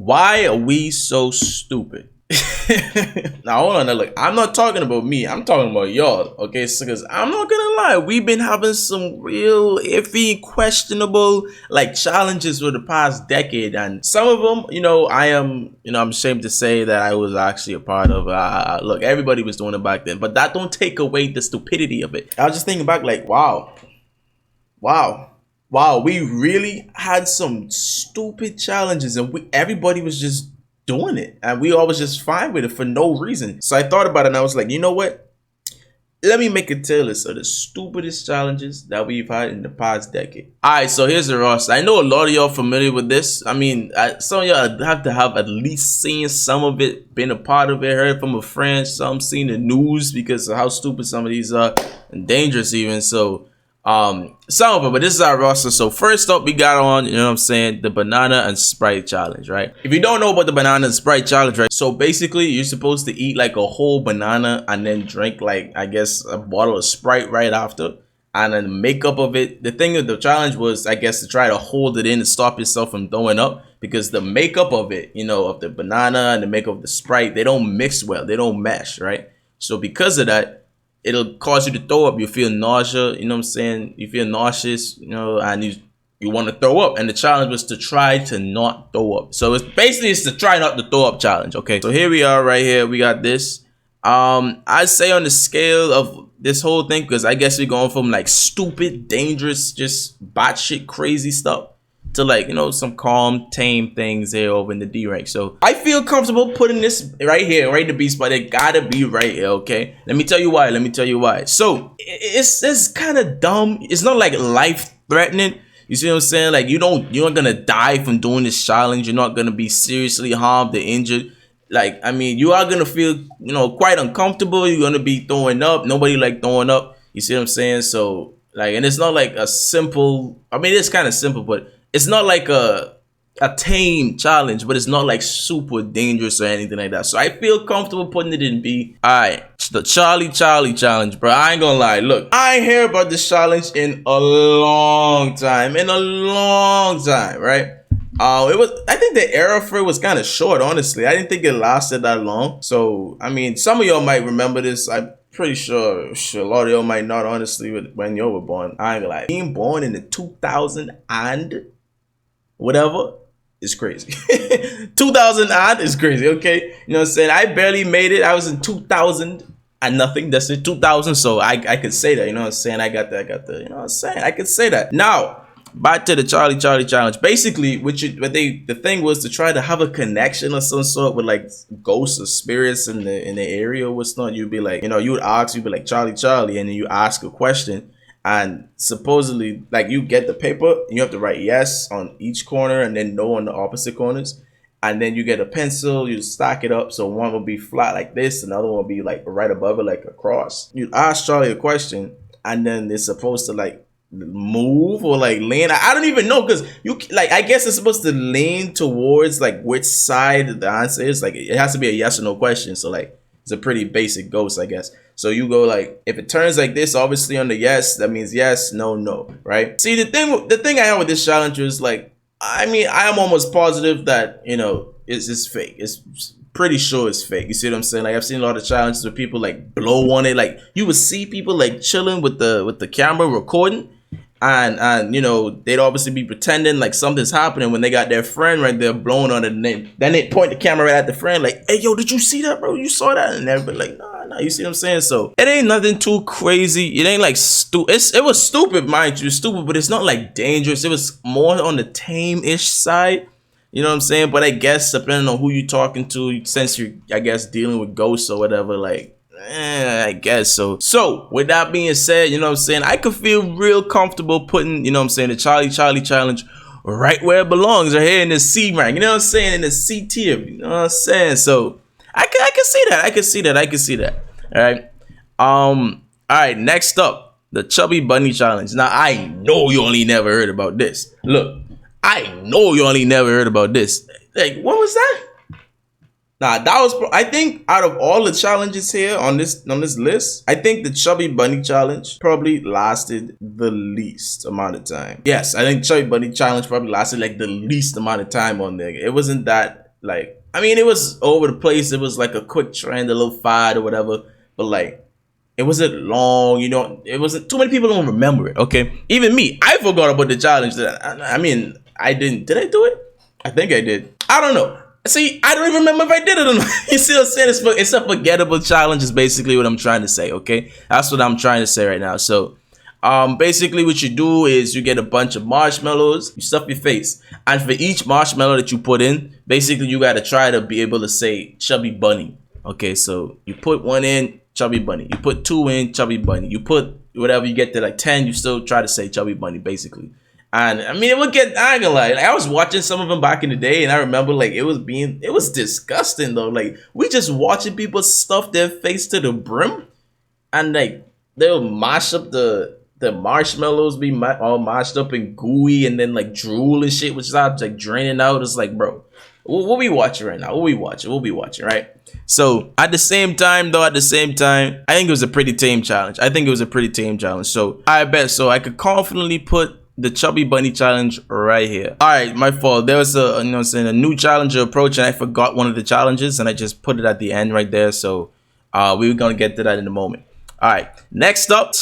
Why are we so stupid? Now hold on, now look, I'm not talking about me, I'm talking about y'all, okay? Because I'm not gonna lie, we've been having some real iffy, questionable like challenges for the past decade, and some of them, I'm ashamed to say that I was actually a part of. Look, everybody was doing it back then, but that don't take away the stupidity of it. I was just thinking back, like, wow, we really had some stupid challenges, and everybody was just doing it, and we all was just fine with it for no reason. So I thought about it, and I was like, you know what? Let me make a tier list of the stupidest challenges that we've had in the past decade. All right, so here's the roster. I know a lot of y'all familiar with this. I mean, some of y'all have to have at least seen some of it, been a part of it, heard from a friend, some seen the news because of how stupid some of these are and dangerous even. So some of it, but this is our roster. So first up, we got on, you know what I'm saying, the banana and Sprite challenge, right? If you don't know about the banana and Sprite challenge, right, so basically you're supposed to eat like a whole banana and then drink like, I guess, a bottle of Sprite right after, and then the makeup of it, the thing of the challenge was, I guess, to try to hold it in and stop yourself from throwing up, because the makeup of it, of the banana and the makeup of the Sprite, they don't mix well, they don't mesh, right? So because of that, it'll cause you to throw up. You feel nausea, you know what I'm saying? You feel nauseous, and you want to throw up. And the challenge was to try to not throw up. So it's to try not to throw up challenge, okay? So here we are right here. We got this. I'd say on the scale of this whole thing, because I guess we're going from like stupid, dangerous, just batshit crazy stuff to like, some calm, tame things here over in the D rank. So I feel comfortable putting this right here, right in the B spot. It gotta be right here, okay? Let me tell you why. So it's kind of dumb. It's not like life threatening. You see what I'm saying? Like you're not gonna die from doing this challenge. You're not gonna be seriously harmed or injured. Like, I mean, you are gonna feel, quite uncomfortable. You're gonna be throwing up. Nobody like throwing up. You see what I'm saying? So like, and it's not like a simple, I mean, it's kind of simple, but it's not like a tame challenge, but it's not like super dangerous or anything like that. So I feel comfortable putting it in B. Alright, the Charlie challenge, bro. I ain't gonna lie. Look, I ain't heard about this challenge in a long time. Right? I think the era for it was kind of short, honestly. I didn't think it lasted that long. So, I mean, some of y'all might remember this. I'm pretty sure a lot of y'all might not, honestly, when y'all were born. I ain't gonna lie. Being born in the 2000 and whatever is crazy. 2000 odd is crazy, okay? You know what I'm saying? I barely made it. I was in 2000 and nothing. That's it, 2000. So I could say that, you know what I'm saying? I got the, you know what I'm saying? I could say that. Now, back to the Charlie challenge. Basically, the thing was to try to have a connection of some sort with like ghosts or spirits in the area or what's not. You'd be like, you would ask, you'd be like Charlie, and then you ask a question. And supposedly, like, you get the paper, you have to write yes on each corner and then no on the opposite corners. And then you get a pencil, you stack it up. So one will be flat like this, another one will be like right above it, like a cross. You ask Charlie a question, and then it's supposed to like move or like lean. I don't even know, because I guess it's supposed to lean towards like which side the answer is. Like, it has to be a yes or no question. So like, it's a pretty basic ghost, I guess. So you go like, if it turns like this, obviously on the yes, that means yes, no, right? See, the thing I have with this challenge is like, I mean, I am almost positive that, it's fake. It's pretty sure it's fake. You see what I'm saying? Like, I've seen a lot of challenges where people like blow on it. Like, you would see people like chilling with the camera recording, and they'd obviously be pretending like something's happening when they got their friend right there blowing on it, and then they point the camera right at the friend like, hey, yo, did you see that, bro? You saw that? And everybody like, nah, you see what I'm saying? So it ain't nothing too crazy. It ain't like it was stupid, mind you, stupid, but it's not like dangerous. It was more on the tame-ish side, you know what I'm saying? But I guess depending on who you're talking to, since you're, I guess, dealing with ghosts or whatever, like, I guess so. So with that being said, you know what I'm saying, I could feel real comfortable putting, you know what I'm saying, the Charlie challenge right where it belongs, right here in the C rank, you know what I'm saying, in the C tier, you know what I'm saying. So I can see that. All right, next up, the Chubby Bunny challenge. Now, I know you only never heard about this. Look, I know you only never heard about this. Like, what was that? Nah, that was, I think, out of all the challenges here on this list, I think the Chubby Bunny challenge probably lasted the least amount of time. Yes, I think Chubby Bunny challenge probably lasted like the least amount of time on there. It wasn't that Like, I mean, it was over the place. It was like a quick trend, a little fad or whatever. But like, it wasn't long, it wasn't too many people don't remember it, okay? Even me, I forgot about the challenge. I mean, I did I do it? I think I did. I don't know. See, I don't even remember if I did it or not. You see what I'm saying? It's a forgettable challenge is basically what I'm trying to say, okay? That's what I'm trying to say right now. So, basically what you do is you get a bunch of marshmallows, you stuff your face. And for each marshmallow that you put in, basically you got to try to be able to say chubby bunny. Okay, so you put one in, chubby bunny. You put two in, chubby bunny. You put whatever, you get to like 10, you still try to say chubby bunny, basically. And I mean, it would get, I ain't gonna lie, like, I was watching some of them back in the day, and I remember like it was disgusting though. Like, we just watching people stuff their face to the brim, and like they'll mash up the marshmallows, be all mashed up and gooey, and then like drool and shit, which starts like draining out. It's like, bro, we'll be watching right now. We'll be watching, right? So at the same time, I think it was a pretty tame challenge. So I bet. So I could confidently put the chubby bunny challenge right here. All right, my fault. There was a a new challenger approach, and I forgot one of the challenges, and I just put it at the end right there. So we were gonna get to that in a moment. All right, next up.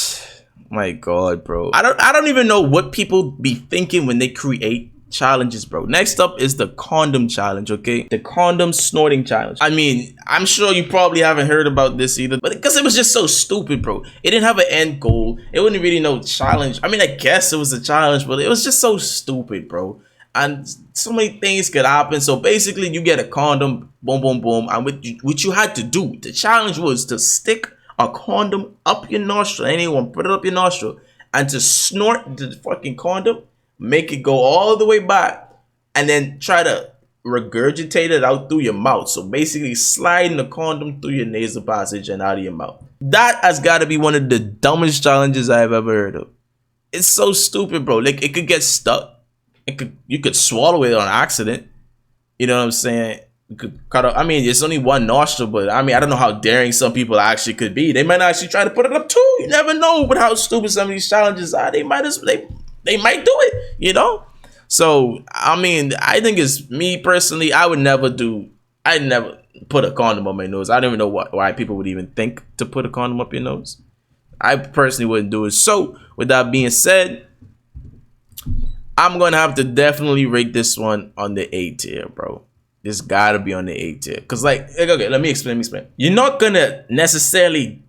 My God, bro. I don't even know what people be thinking when they create challenges, bro. Next up is the condom challenge, okay? The condom snorting challenge. I mean, I'm sure you probably haven't heard about this either, but because it was just so stupid, bro. It didn't have an end goal. It wasn't really no challenge. I mean, I guess it was a challenge, but it was just so stupid, bro. And so many things could happen. So basically, you get a condom, boom, boom, boom. And what you had to do, the challenge was to stick a condom up your nostril. Anyone put it up your nostril and to snort the fucking condom, make it go all the way back, and then try to regurgitate it out through your mouth. So basically sliding the condom through your nasal passage and out of your mouth. That has got to be one of the dumbest challenges I've ever heard of. It's so stupid, bro. Like, it could get stuck. You could swallow it on accident. You know what I'm saying? You could cut off. I mean, it's only one nostril, but I mean, I don't know how daring some people actually could be. They might actually try to put it up too. You never know. But how stupid some of these challenges are, they might do it. You know. So I mean, I think it's me personally. I'd never put a condom on my nose. I don't even know why people would even think to put a condom up your nose. I personally wouldn't do it. So with that being said, I'm gonna have to definitely rate this one on the A tier, bro. This gotta be on the A tier. Cause like, okay, let me explain. You're not gonna necessarily,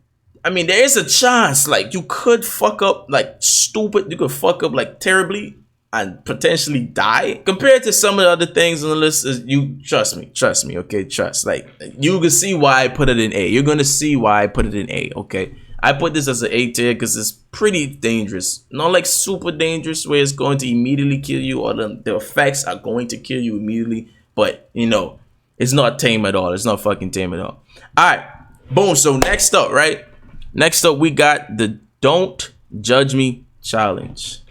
I mean, there is a chance, like, you could fuck up like stupid, you could fuck up like terribly and potentially die. Compared to some of the other things on the list, you trust me, okay? Like, you can see why I put it in A. You're gonna see why I put it in A, okay? I put this as an A tier because it's pretty dangerous. Not like super dangerous where it's going to immediately kill you, or the effects are going to kill you immediately. But, you know, it's not tame at all. It's not fucking tame at all. All right. Boom. So next up, right? Next up, we got the Don't Judge Me Challenge.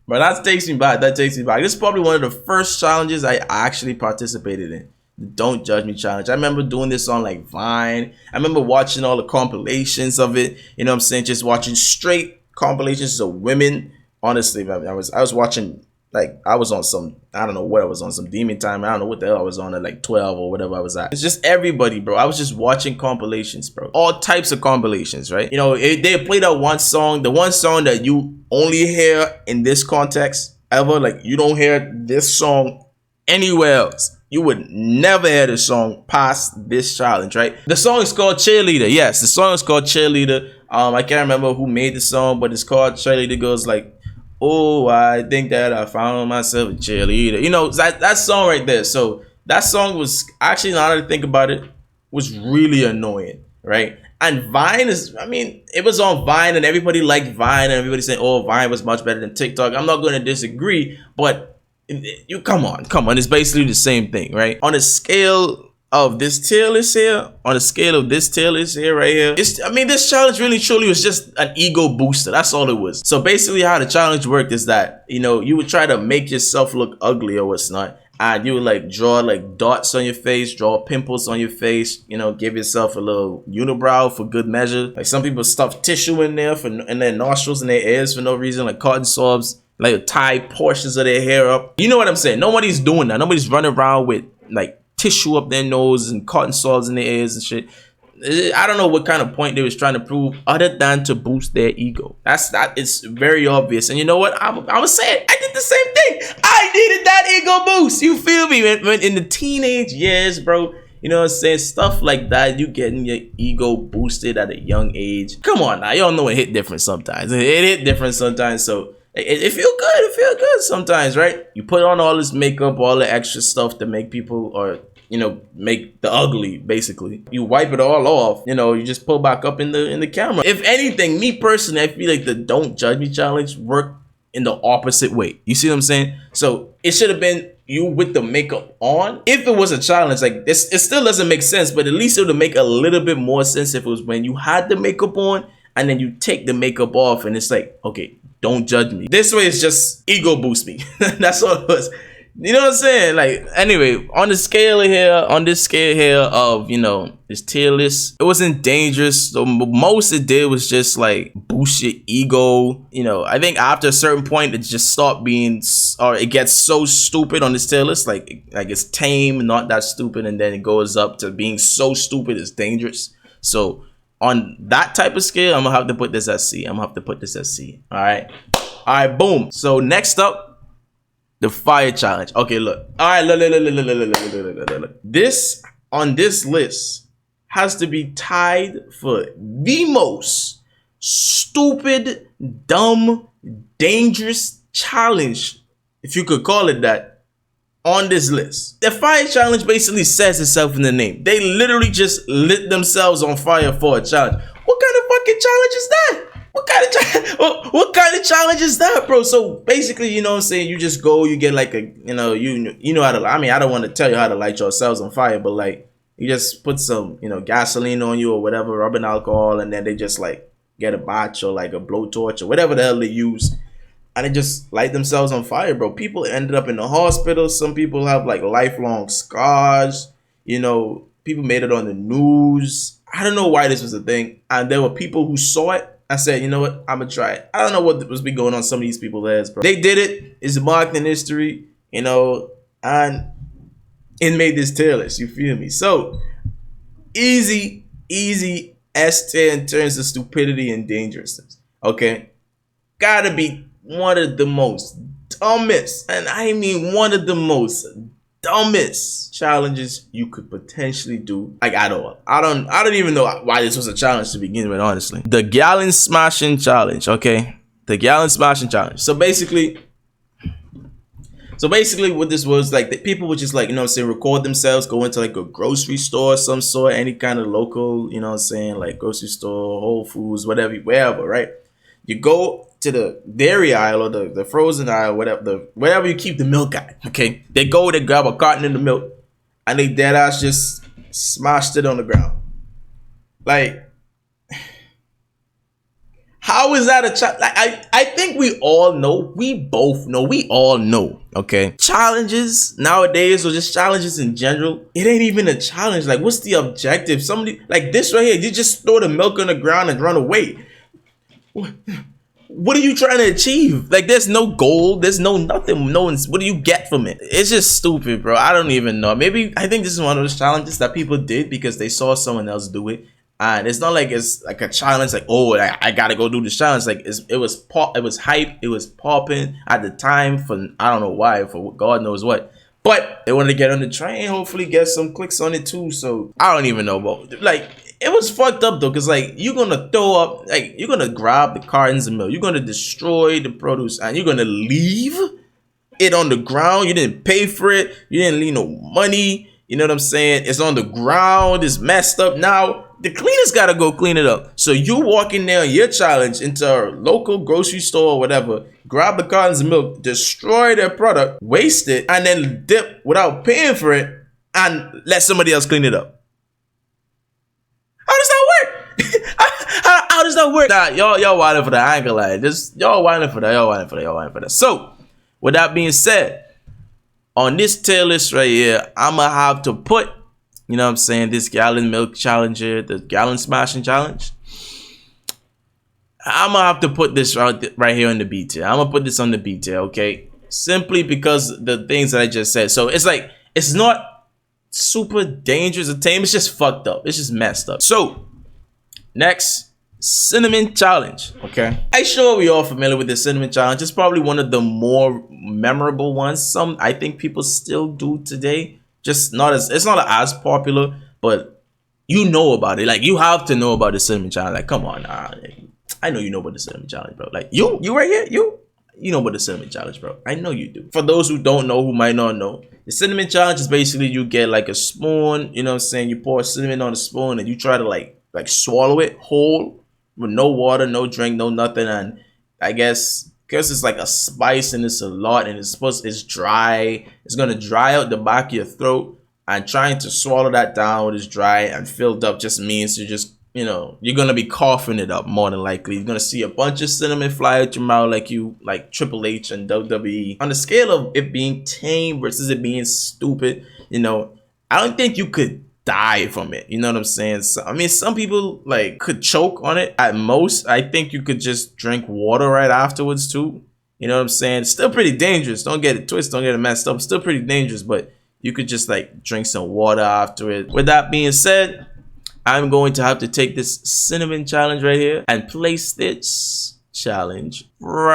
But that takes me back. This is probably one of the first challenges I actually participated in. The Don't Judge Me Challenge. I remember doing this on like Vine. I remember watching all the compilations of it. You know what I'm saying? Just watching straight compilations of women. Honestly, I was watching, like, I was on some, I don't know what I was on, some demon time. I don't know what the hell I was on at like 12 or whatever I was at. It's just everybody, bro. I was just watching compilations, bro. All types of compilations, right? You know, they played out one song, the one song that you only hear in this context ever. Like, you don't hear this song anywhere else. You would never hear the song past this challenge, right? The song is called Cheerleader. Yes, the song is called Cheerleader. I can't remember who made the song, but it's called Cheerleader. It goes like, oh, I think that I found myself a cheerleader. You know, that song right there. So that song was actually, now that I think about it, was really annoying, right? And Vine is, I mean, it was on Vine and everybody liked Vine and everybody said, oh, Vine was much better than TikTok. I'm not going to disagree, but you come on. It's basically the same thing, right? On a scale of this tier list here, right here, I mean, this challenge really truly was just an ego booster. That's all it was. So basically how the challenge worked is that, you know, you would try to make yourself look ugly or what's not, and you would like draw like dots on your face, draw pimples on your face, you know, give yourself a little unibrow for good measure. Like, some people stuff tissue in there in their nostrils and their ears for no reason, like cotton swabs. like tie portions of their hair up. You know what I'm saying? Nobody's doing that. Nobody's running around with like tissue up their nose and cotton swabs in their ears and shit. I don't know what kind of point they was trying to prove other than to boost their ego. That it's very obvious. And you know what? I'm gonna say it. I did the same thing. I needed that ego boost. You feel me? When in the teenage years, bro. You know what I'm saying? Stuff like that, you getting your ego boosted at a young age. Come on now, y'all know it hit different sometimes. It hit different sometimes, so it feel good. It feel good sometimes, right? You put on all this makeup, all the extra stuff to make people, or you know, make the ugly, basically. You wipe it all off, you know, you just pull back up in the camera. If anything, me personally, I feel like the Don't Judge Me challenge worked in the opposite way. You see what I'm saying? So it should have been you with the makeup on. If it was a challenge, like it still doesn't make sense, but at least it would make a little bit more sense if it was when you had the makeup on and then you take the makeup off and it's like, okay, don't judge me. This way it's just ego boost me. That's all it was. You know what I'm saying? Like, anyway, on this scale here of, you know, this tier list, it wasn't dangerous. The most it did was just like boost your ego. You know, I think after a certain point, it just stopped being, or it gets so stupid on this tier list. Like it's tame, not that stupid. And then it goes up to being so stupid, it's dangerous. So on that type of scale, I'm gonna have to put this at C. All right. Boom. So next up, the fire challenge. Okay, look. All right, look. This on this list has to be tied for the most stupid, dumb, dangerous challenge, if you could call it that, on this list. The fire challenge basically says itself in the name. They literally just lit themselves on fire for a challenge. What kind of fucking challenge is that? What kind of challenge is that, bro? So basically, you know what I'm saying, you just go, you get like a, you know how to, I mean, I don't want to tell you how to light yourselves on fire, but like, you just put some, you know, gasoline on you or whatever, rubbing alcohol, and then they just like get a match or like a blowtorch or whatever the hell they use, and they just light themselves on fire, bro. People ended up in the hospital. Some people have like lifelong scars. You know, people made it on the news. I don't know why this was a thing, and there were people who saw it. I said, you know what? I'm gonna try it. I don't know what was going on some of these people's heads, bro. They did it. It's marked in history, you know, and it made this tier list. You feel me? So easy S tier in terms of stupidity and dangerousness. Okay, gotta be one of the most dumbest, and I mean one of the most dumbest challenges you could potentially do, like, at all. I don't even know why this was a challenge to begin with, honestly. The gallon smashing challenge. Okay, the gallon smashing challenge. So basically what this was, like, the people would just, like, you know what I'm saying, record themselves, go into like a grocery store of some sort, any kind of local, you know what I'm saying, like grocery store, Whole Foods, whatever, wherever, right? You go to the dairy aisle or the frozen aisle, whatever you keep the milk at, okay? They go, they grab a carton of the milk, and they dead ass just smashed it on the ground. Like, how is that a challenge? Like, I think we all know, okay? Challenges nowadays, or just challenges in general, it ain't even a challenge. Like, what's the objective? Somebody, like this right here, you just throw the milk on the ground and run away. What are you trying to achieve? Like, there's no goal, there's no nothing, what do you get from it? It's just stupid, bro. I don't even know. Maybe, I think this is one of those challenges that people did because they saw someone else do it, and it's not like it's like a challenge, like, oh, I gotta go do this challenge. Like, it was hype, it was popping at the time for, I don't know why, for God knows what. But they wanted to get on the train, hopefully get some clicks on it too. So I don't even know, but like, it was fucked up though, because like, you're gonna throw up, like, you're gonna grab the cartons of milk, you're gonna destroy the produce, and you're gonna leave it on the ground. You didn't pay for it, you didn't leave no money, you know what I'm saying? It's on the ground, it's messed up. Now the cleaners gotta go clean it up. So you walk in there on your challenge into a local grocery store or whatever, grab the cartons of milk, destroy their product, waste it, and then dip without paying for it, and let somebody else clean it up. How does that work? How does that work? Nah, y'all wilding for that. I ain't gonna lie. Just y'all wilding for that. So, with that being said, on this tier list right here, I'ma have to put, you know what I'm saying, this gallon milk challenge here, the gallon smashing challenge. I'm gonna have to put this right here on the B tier. I'm gonna put this on the B tier, okay? Simply because the things that I just said. So it's like, it's not super dangerous or tame. It's just fucked up. It's just messed up. So next, cinnamon challenge. Okay, I'm sure we all familiar with the cinnamon challenge. It's probably one of the more memorable ones. Some I think people still do today. Just not as, it's not as popular, but you know about it. Like, you have to know about the cinnamon challenge. Like, come on, I know you know about the cinnamon challenge, bro. Like, you right here, you know about the cinnamon challenge, bro. I know you do. For those who don't know, who might not know, the cinnamon challenge is basically you get like a spoon, you know what I'm saying? You pour cinnamon on the spoon and you try to like swallow it whole with no water, no drink, no nothing. And I guess because it's like a spice and it's a lot and it's dry, it's gonna dry out the back of your throat. And trying to swallow that down when it's dry and filled up just means you're just, you know, you're gonna be coughing it up more than likely. You're gonna see a bunch of cinnamon fly out your mouth like Triple H and WWE. On the scale of it being tame versus it being stupid, you know, I don't think you could die from it. You know what I'm saying? So, I mean, some people like could choke on it at most. I think you could just drink water right afterwards too. You know what I'm saying? It's still pretty dangerous. Don't get it twisted. Don't get it messed up. It's still pretty dangerous, but you could just like drink some water after it. With that being said, I'm going to have to take this cinnamon challenge right here and place this challenge right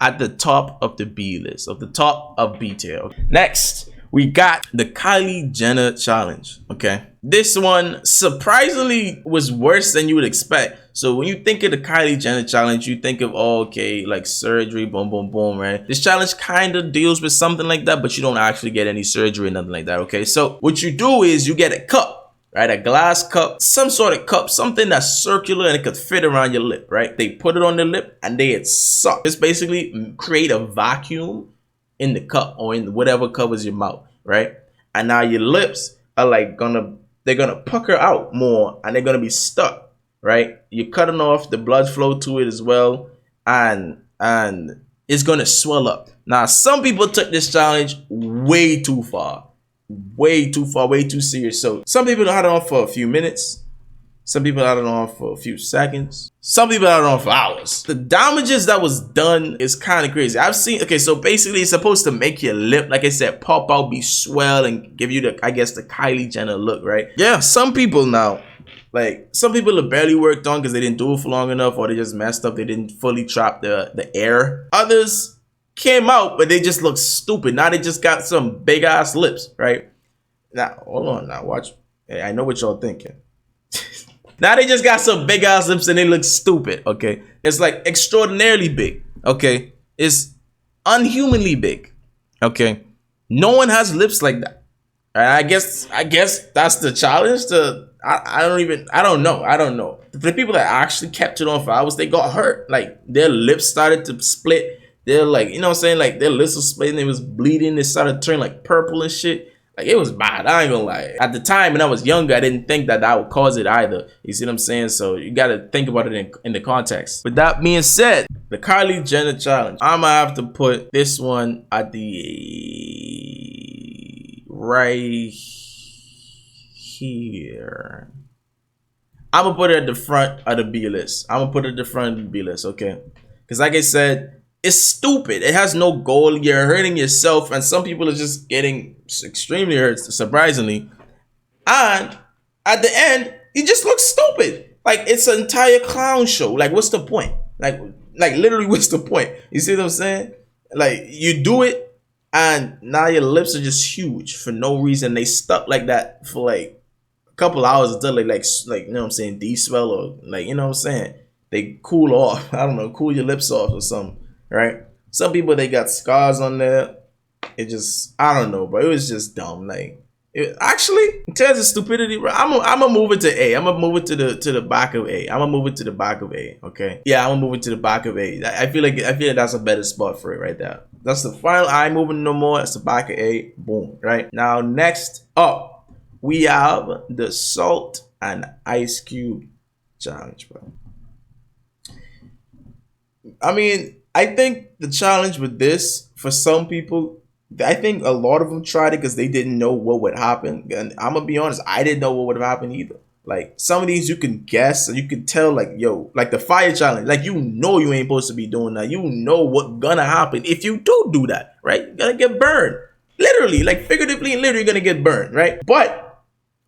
at the top of the B list, of the top of B tier. Next, we got the Kylie Jenner challenge. Okay, this one surprisingly was worse than you would expect. So when you think of the Kylie Jenner challenge, you think of, oh, okay, like surgery, boom, boom, boom, right? This challenge kind of deals with something like that, but you don't actually get any surgery or nothing like that, okay? So what you do is you get a cup, right? A glass cup, some sort of cup, something that's circular and it could fit around your lip, right? They put it on the lip and they suck. It's basically create a vacuum in the cup or in whatever covers your mouth, right? And now your lips are like they're gonna pucker out more and they're gonna be stuck. Right, you're cutting off the blood flow to it as well, and it's gonna swell up. Now, some people took this challenge way too far, way too serious. So some people had it on for a few minutes, some people had it on for a few seconds, some people had it on for hours. The damages that was done is kind of crazy. I've seen, okay, so basically it's supposed to make your lip, like I said, pop out, be swell, and give you the, I guess, the Kylie Jenner look, right? Yeah, some people now. Like, some people have barely worked on because they didn't do it for long enough, or they just messed up. They didn't fully trap the air. Others came out, but they just look stupid. Now they just got some big ass lips, right? Now, hold on. Now, watch. Hey, I know what y'all thinking. Now they just got some big ass lips and they look stupid, okay? It's like extraordinarily big, okay? It's unhumanly big, okay? No one has lips like that. I guess that's the challenge. I don't know. The people that actually kept it on for hours, they got hurt. Like, their lips started to split. They're like, you know what I'm saying? Like, their lips were splitting. It was bleeding. It started turning like purple and shit. Like, it was bad. I ain't gonna lie. At the time, when I was younger, I didn't think that would cause it either. You see what I'm saying? So you gotta think about it in the context. With that being said, the Kylie Jenner challenge, I'm gonna have to put this one at the right here. I'm gonna put it at the front of the B list. I'm gonna put it at the front of the B list, okay? Because like I said, it's stupid. It has no goal. You're hurting yourself, and some people are just getting extremely hurt, surprisingly. And at the end, you just look stupid. Like, it's an entire clown show. Like, what's the point? Like literally, what's the point? You see what I'm saying? Like, you do it, and now your lips are just huge for no reason. They stuck like that for like couple hours until like you know what I'm saying, de-swell, or like, you know what I'm saying, they cool off. I don't know, cool your lips off or something, right? Some people, they got scars on there. It just, I don't know, but it was just dumb. Like, actually, in terms of stupidity, I'm gonna move it to A. I'm gonna move it to the back of A. I'm gonna move it to the back of A. Okay, yeah, I'm gonna move it to the back of A. I feel like that's a better spot for it right there. That's the final. I ain't moving no more. That's the back of A. Boom. Right now, next up, we have the salt and ice cube challenge, bro. I mean, I think the challenge with this, for some people, I think a lot of them tried it because they didn't know what would happen. And I'm gonna be honest, I didn't know what would happen either. Like some of these you can guess and you can tell, like, yo, like the fire challenge, like, you know, you ain't supposed to be doing that. You know what gonna happen if you do that, right? You're gonna get burned. Literally, like figuratively and literally gonna get burned, right? But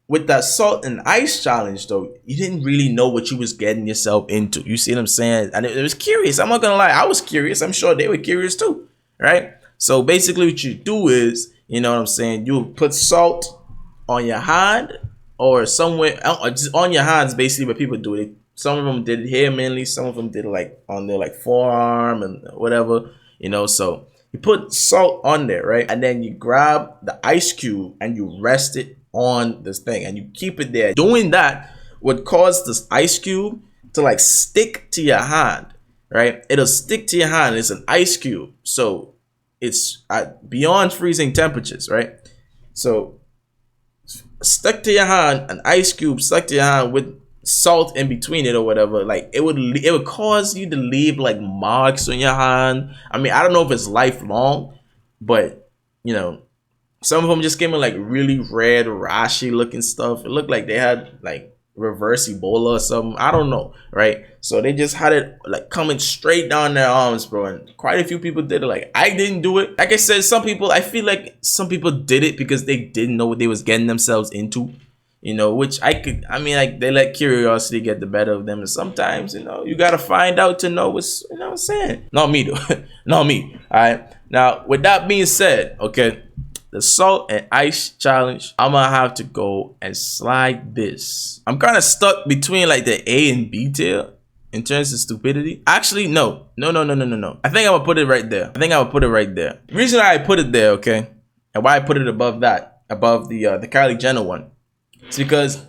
with that salt and ice challenge though, you didn't really know what you was getting yourself into. You see what I'm saying? And it was curious. I'm not gonna lie, I was curious. I'm sure they were curious too, right? So basically what you do is, you know what I'm saying, you put salt on your hand or somewhere, just on your hands, basically what people do it. Some of them did it here mainly, some of them did it like on their like forearm and whatever, you know. So you put salt on there, right? And then you grab the ice cube and you rest it on this thing and you keep it there. Doing that would cause this ice cube to like stick to your hand, right? It'll stick to your hand. It's an ice cube, so it's at beyond freezing temperatures, right? So stuck to your hand, an ice cube stuck to your hand with salt in between it or whatever, like it would cause you to leave like marks on your hand. I mean, I don't know if it's lifelong, but you know, some of them just gave me like really red, rashy looking stuff. It looked like they had like reverse Ebola or something. I don't know, right? So they just had it like coming straight down their arms, bro. And quite a few people did it. Like, I didn't do it. Like I said, some people, I feel like some people did it because they didn't know what they was getting themselves into, you know, which I mean, like, they let curiosity get the better of them. And sometimes, you know, you got to find out to know what's, you know what I'm saying? Not me, though. Not me. All right. Now, with that being said, okay, the salt and ice challenge, I'm gonna have to go and slide this. I'm kind of stuck between like the A and B tier in terms of stupidity. Actually, no. I think I'm gonna put it right there. The reason I put it there, okay, and why I put it above that, above the Kylie Jenner one, it's because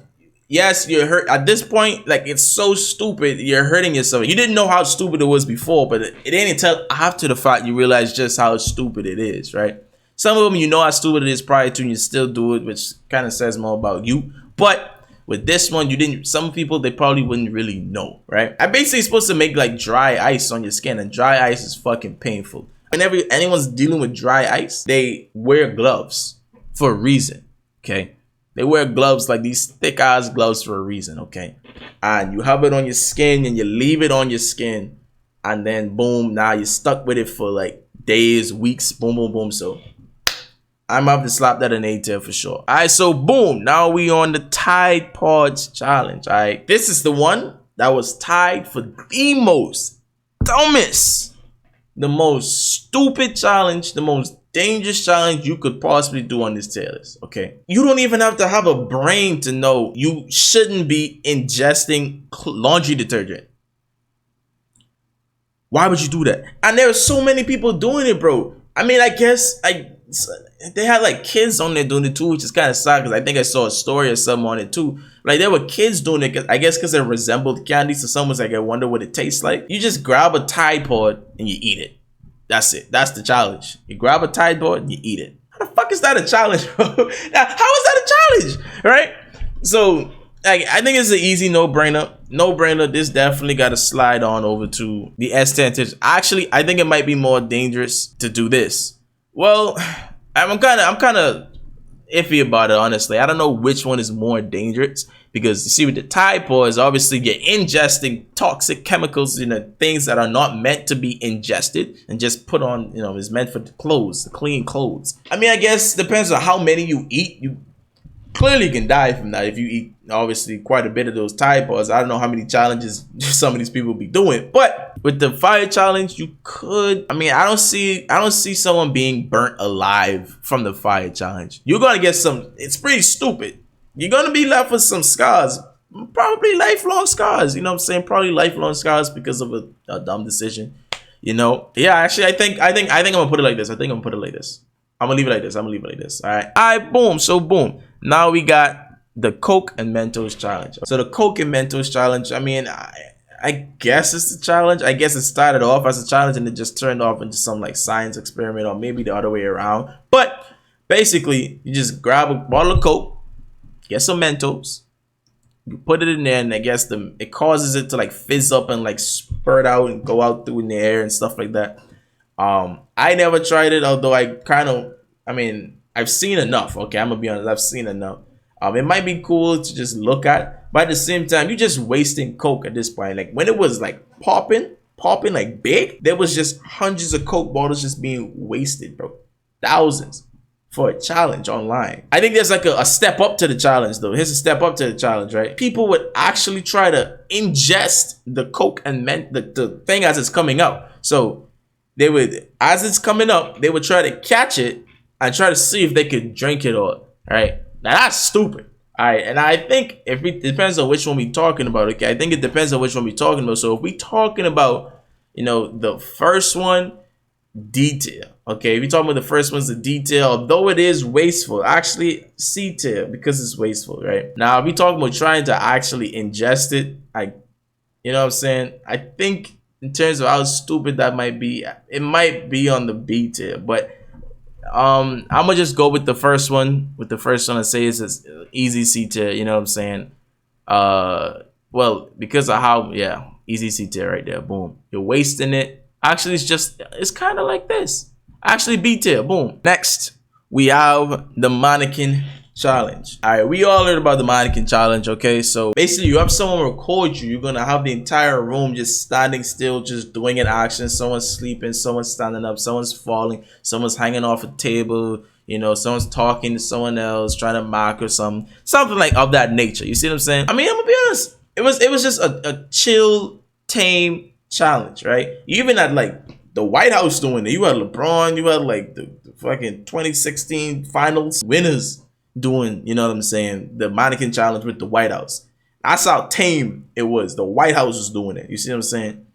yes, you're hurt at this point. Like, it's so stupid, you're hurting yourself. You didn't know how stupid it was before, but it ain't until after the fact you realize just how stupid it is, right? Some of them, you know how stupid it is prior to, and you still do it, which kind of says more about you. But with this one, you didn't. Some people, they probably wouldn't really know, right? I'm basically supposed to make like dry ice on your skin, and dry ice is fucking painful. Whenever anyone's dealing with dry ice, they wear gloves for a reason, okay? They wear gloves, like these thick ass gloves, for a reason, okay? And you have it on your skin, and you leave it on your skin, and then boom, now you're stuck with it for like days, weeks, boom, boom, boom. So I'm gonna have to slap that in A tier for sure. All right, so boom, now we on the Tide Pods challenge. All right, this is the one that was tied for the most dumbest, the most stupid challenge, the most dangerous challenge you could possibly do on this tier list. Okay, you don't even have to have a brain to know you shouldn't be ingesting laundry detergent. Why would you do that? And there are so many people doing it, bro. I mean, I guess they had like kids on there doing it too, which is kind of sad because I think I saw a story or something on it too. Like, there were kids doing it, I guess because it resembled candy. So someone's like, I wonder what it tastes like. You just grab a Tide Pod and you eat it. That's it. That's the challenge. You grab a Tide Pod and you eat it. How the fuck is that a challenge, bro? How is that a challenge, right? So like, I think it's an easy no-brainer. No-brainer. This definitely got to slide on over to the S10. Actually, I think it might be more dangerous to do this. Well, I'm kind of iffy about it, honestly. I don't know which one is more dangerous, because you see, with the Tide Pods, obviously you're ingesting toxic chemicals, you know, things that are not meant to be ingested and just put on, you know, is meant for the clothes, the clean clothes. I mean, I guess depends on how many you eat. You clearly can die from that if you eat, obviously, quite a bit of those Tide Pods. I don't know how many challenges some of these people be doing, but with the fire challenge, you could. I mean, I don't see someone being burnt alive from the fire challenge. You're gonna get some. It's pretty stupid. You're gonna be left with some scars, probably lifelong scars. You know what I'm saying? Probably lifelong scars because of a dumb decision. You know? Yeah, actually, I think I'm gonna put it like this. I'm gonna leave it like this. All right. Boom. So boom. Now we got the Coke and Mentos challenge. So the Coke and Mentos challenge, I mean, I guess it's the challenge. I guess it started off as a challenge and it just turned off into some like science experiment, or maybe the other way around. But basically, you just grab a bottle of Coke, get some Mentos, you put it in there, and I guess it causes it to like fizz up and like spurt out and go out through in the air and stuff like that. I never tried it, although I mean, I've seen enough. Okay, I'm gonna be honest, I've seen enough. It might be cool to just look at, but at the same time, you're just wasting coke at this point. Like when it was like popping like big, there was just hundreds of coke bottles just being wasted, bro. Thousands for a challenge online. I think there's like a step up to the challenge though. Here's a step up to the challenge, right? People would actually try to ingest the coke and the thing as it's coming out. So they would, as it's coming up, they would try to catch it and try to see if they could drink it all. Right? Now that's stupid. All right, and I think if it depends on which one we're talking about. Okay, I think it depends on which one we're talking about. So if we're talking about, you know, the first one, detail. Okay, if you're talking about the first one's the detail, although it is wasteful, actually C tier because it's wasteful, right? Now, if we talking about trying to actually ingest it, you know what I'm saying? I think in terms of how stupid that might be, it might be on the B tier, but I'm gonna just go with the first one. With the first one, and say it's an easy C tier. You know what I'm saying? Well, because of how, yeah, easy C tier right there. Boom. You're wasting it. Actually, it's kind of like this. Actually, B tier. Boom. Next, we have the mannequin challenge. All right, we all heard about the mannequin challenge. Okay, so basically, you have someone record you. You're gonna have the entire room just standing still, just doing an action. Someone's sleeping, someone's standing up, someone's falling, someone's hanging off a table. You know, someone's talking to someone else, trying to mock or something like of that nature. You see what I'm saying? I mean, I'm gonna be honest. It was just a chill, tame challenge, right? You even had like the White House doing it. You had LeBron. You had like the fucking 2016 finals winners doing, you know what I'm saying, the mannequin challenge with the White House. That's how tame it was. The White House was doing it. You see what I'm saying?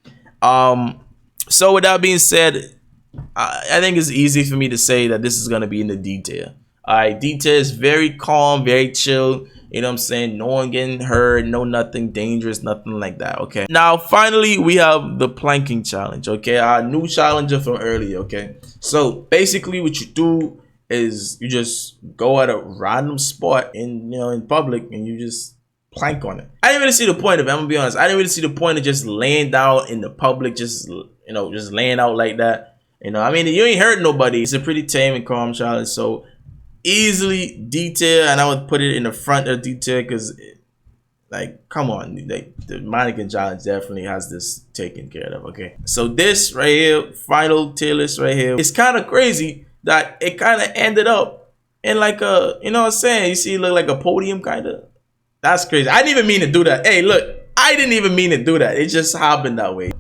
So with that being said, I think it's easy for me to say that this is gonna be in the D tier. All right, D tier is very calm, very chill. You know what I'm saying? No one getting hurt, no nothing dangerous, nothing like that. Okay. Now, finally, we have the planking challenge. Okay, our new challenger from earlier. Okay, so basically, what you do is you just go at a random spot in public and you just plank on it. I didn't really see the point of it. I'm gonna be honest. I didn't really see the point of just laying down in the public, just just laying out like that. I mean, you ain't hurt nobody. It's a pretty tame and calm challenge. So easily detail, and I would put it in the front of detail because, like, come on, like the mannequin challenge definitely has this taken care of. Okay, so this right here, final tier list right here, it's kind of crazy that it kind of ended up in like a, you know what I'm saying? You see, it look like a podium kind of. That's crazy. I didn't even mean to do that. Hey, look, I didn't even mean to do that. It just happened that way.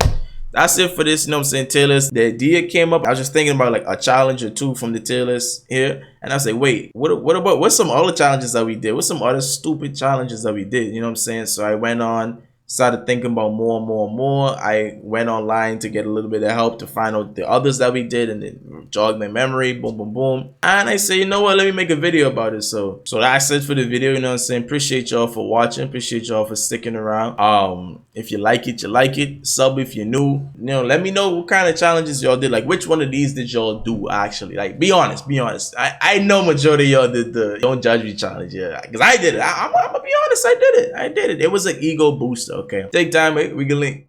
That's it for this, you know what I'm saying, tier list. The idea came up. I was just thinking about like a challenge or two from the tier list here. And I was like, wait, what's some other challenges that we did? What's some other stupid challenges that we did? You know what I'm saying? So I went on, started thinking about more and more and more. I went online to get a little bit of help to find out the others that we did and then jog my memory, boom, boom, boom. And I say, you know what, let me make a video about it. So that's it for the video, you know what I'm saying? Appreciate y'all for watching. Appreciate y'all for sticking around. If you like it, you like it. Sub if you're new. Let me know what kind of challenges y'all did. Like, which one of these did y'all do actually? Like, be honest, be honest. I know majority of y'all did the Don't Judge Me challenge, yeah. Because I did it. I'm gonna be honest, I did it. It was an ego booster. Okay, take time, we can link.